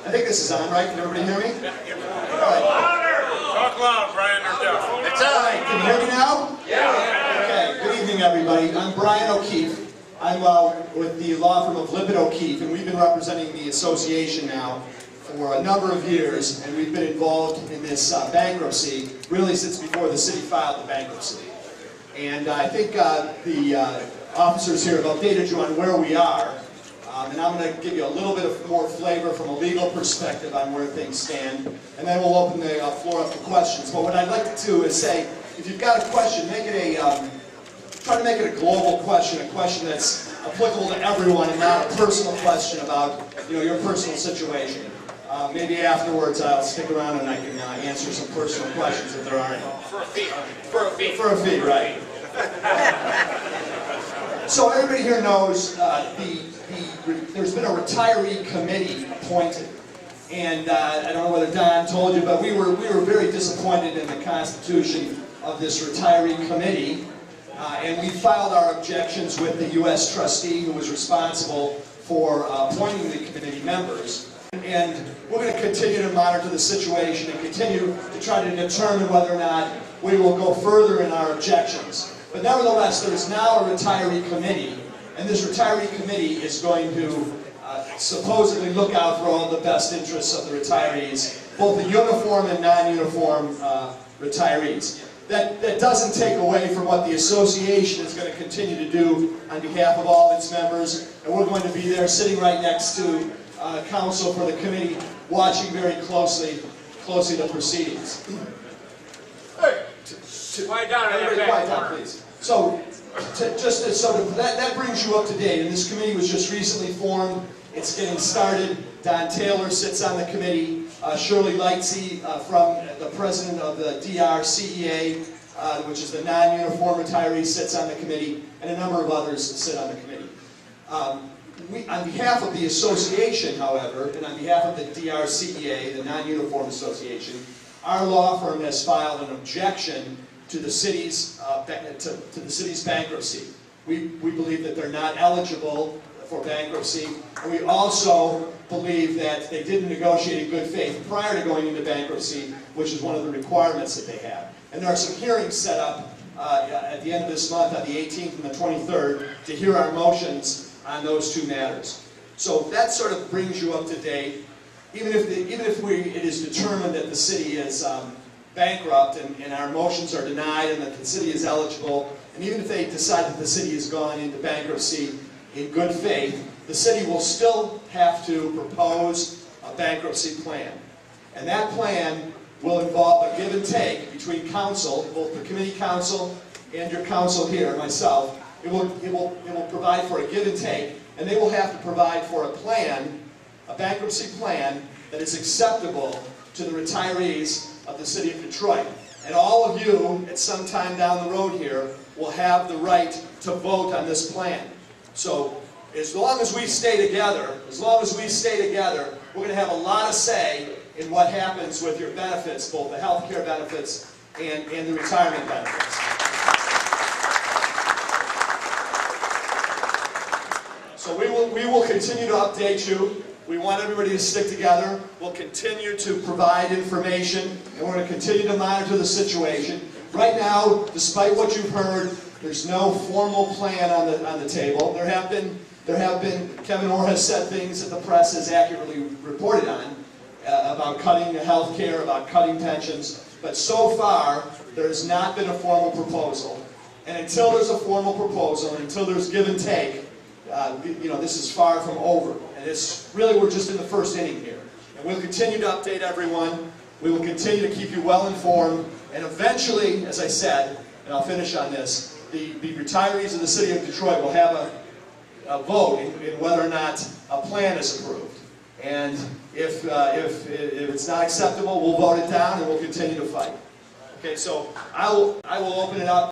I think this is on, right? Can everybody hear me? Louder! Talk loud, Brian, or deaf. It's on. Can you hear me now? Yeah. Okay. Good evening, everybody. I'm Brian O'Keefe. I'm with the law firm of Lippitt O'Keefe, and we've been representing the association now for a number of years, and we've been involved in this bankruptcy really since before the city filed the bankruptcy. And I think the officers here have updated you on where we are, and I'm going to give you a little bit of more flavor from a legal perspective on where things stand, and then we'll open the floor up for questions. But what I'd like to do is say, if you've got a question, make it try to make it a global question, a question that's applicable to everyone, and not a personal question about your personal situation. Maybe afterwards I'll stick around and I can answer some personal questions if there are any. For a fee. For a fee. For a fee, right. So everybody here knows there's been a retiree committee appointed. And I don't know whether Don told you, but we were very disappointed in the constitution of this retiree committee. And we filed our objections with the U.S. trustee who was responsible for appointing the committee members. And we're going to continue to monitor the situation and continue to try to determine whether or not we will go further in our objections. But nevertheless, there is now a retiree committee, and this retiree committee is going to supposedly look out for all the best interests of the retirees, both the uniform and non-uniform retirees. That doesn't take away from what the association is going to continue to do on behalf of all its members, and we're going to be there sitting right next to counsel for the committee, watching very closely the proceedings. Hey! Quiet down, everybody quiet down, please. So, that brings you up to date, and this committee was just recently formed. It's getting started. Don Taylor sits on the committee. Shirley Lightsey, the president of the DRCEA, which is the non-uniform retiree, sits on the committee, and a number of others sit on the committee. On behalf of the association, however, and on behalf of the DRCEA, the non-uniform association, our law firm has filed an objection to the city's bankruptcy. We believe that they're not eligible for bankruptcy, and we also believe that they didn't negotiate in good faith prior to going into bankruptcy, which is one of the requirements that they have. And there are some hearings set up at the end of this month, on the 18th and the 23rd, to hear our motions on those two matters. So that sort of brings you up to date. Even if it is determined that the city is bankrupt and our motions are denied and that the city is eligible, and even if they decide that the city has gone into bankruptcy in good faith, the city will still have to propose a bankruptcy plan. And that plan will involve a give and take between council, both the committee council and your council here, myself. It will provide for a give and take, and they will have to provide for a plan, a bankruptcy plan, that is acceptable to the retirees of the city of Detroit. And all of you, at some time down the road here, will have the right to vote on this plan. So, as long as we stay together, we're going to have a lot of say in what happens with your benefits, both the health care benefits and the retirement benefits. So we will continue to update you. We want everybody to stick together. We'll continue to provide information, and we're going to continue to monitor the situation. Right now, despite what you've heard, there's no formal plan on the table. There have been Kevin Orr has said things that the press has accurately reported on about cutting health care, about cutting pensions, but so far there has not been a formal proposal. And until there's a formal proposal, and until there's give and take, this is far from over. And we're just in the first inning here. And we'll continue to update everyone. We will continue to keep you well informed. And eventually, as I said, and I'll finish on this, the retirees of the city of Detroit will have a vote in whether or not a plan is approved. And if it's not acceptable, we'll vote it down and we'll continue to fight. Okay, so I will open it up.